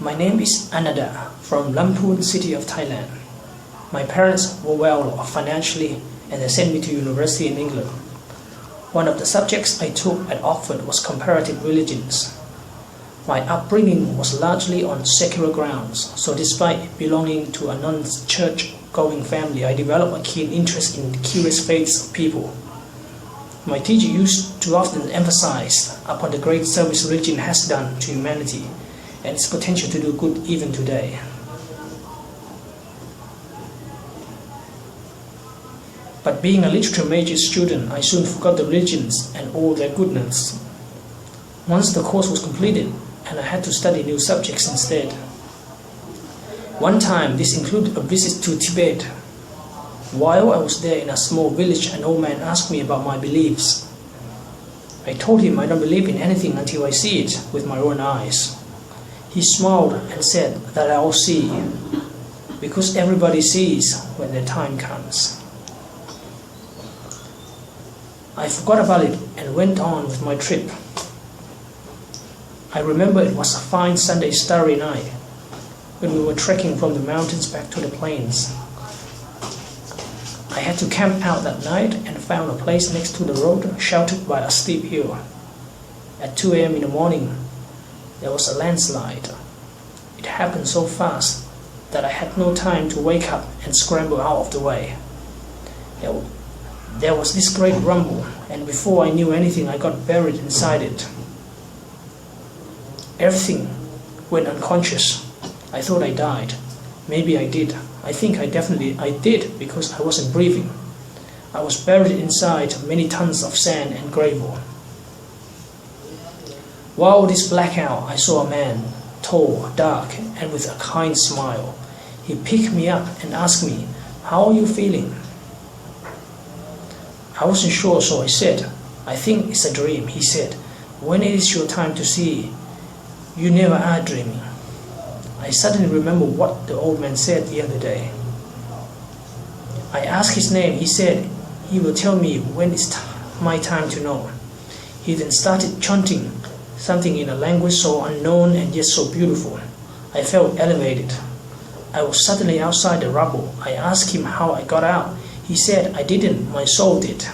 My name is Anada from Lamphun city of Thailand. My parents were well off financially and they sent me to university in England. One of the subjects I took at Oxford was comparative religions. My upbringing was largely on secular grounds, so despite belonging to a non-church-going family, I developed a keen interest in the curious faiths of people. My teacher used to often emphasize upon the great service religion has done to humanity and its potential to do good even today. But being a literature major student, I soon forgot the religions and all their goodness. Once the course was completed, and I had to study new subjects instead. One time, this included a visit to Tibet. While I was there in a small village, an old man asked me about my beliefs. I told him I don't believe in anything until I see it with my own eyes. He smiled and said that I will see, because everybody sees when their time comes. I forgot about it and went on with my trip. I remember it was a fine Sunday starry night when we were trekking from the mountains back to the plains. I had to camp out that night and found a place next to the road sheltered by a steep hill. At 2 a.m. in the morning, there was a landslide. It happened so fast that I had no time to wake up and scramble out of the way. There was this great rumble, and before I knew anything, I got buried inside it. Everything went unconscious. I thought I died. Maybe I did. I think I did because I wasn't breathing. I was buried inside many tons of sand and gravel. While this blackout, I saw a man, tall, dark, and with a kind smile. He picked me up and asked me, "How are you feeling?" I wasn't sure, so I said, "I think it's a dream." He said, "When it is your time to see, you never are dreaming." I suddenly remember what the old man said the other day. I asked his name. He said he will tell me when it's my time to know. He then started chanting something in a language so unknown and yet so beautiful. I felt elevated. I was suddenly outside the rubble. I asked him how I got out. He said, "I didn't, my soul did."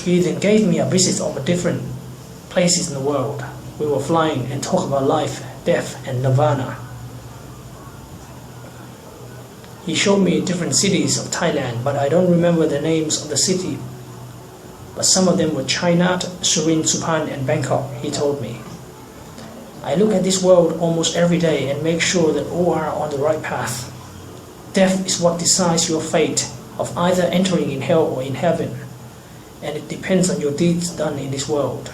He then gave me a visit of different places in the world. We were flying and talked about life, death, and nirvana. He showed me different cities of Thailand, but I don't remember the names of the city. But some of them were China, Surin, Supan, and Bangkok, he told me. I look at this world almost every day and make sure that all are on the right path. Death is what decides your fate of either entering in hell or in heaven, and it depends on your deeds done in this world.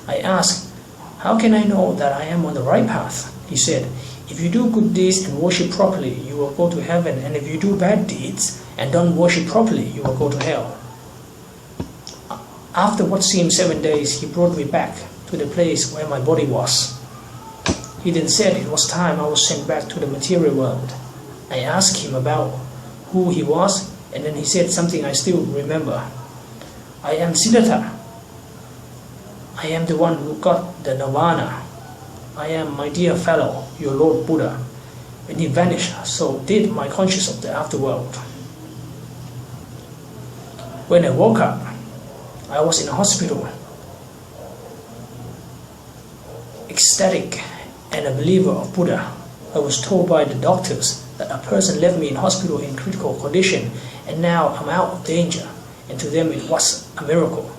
I asked, "How can I know that I am on the right path?" He said, "If you do good deeds and worship properly, you will go to heaven, and if you do bad deeds and don't worship properly, you will go to hell." After what seemed 7 days, he brought me back to the place where my body was. He then said it was time I was sent back to the material world. I asked him about who he was, and then he said something I still remember. "I am Siddhartha. I am the one who got the nirvana. I am my dear fellow, your Lord Buddha. When he vanished, so did my consciousness of the afterworld." When I woke up, I was in a hospital, ecstatic and a believer of Buddha. I was told by the doctors that a person left me in hospital in critical condition, and now I'm out of danger, and to them it was a miracle.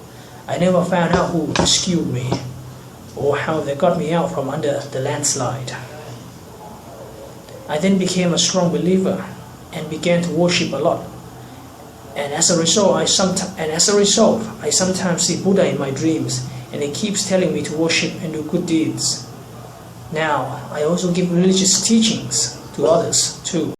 I never found out who rescued me or how they got me out from under the landslide. I then became a strong believer and began to worship a lot. And as a result, I sometimes see Buddha in my dreams, and he keeps telling me to worship and do good deeds. Now, I also give religious teachings to others too.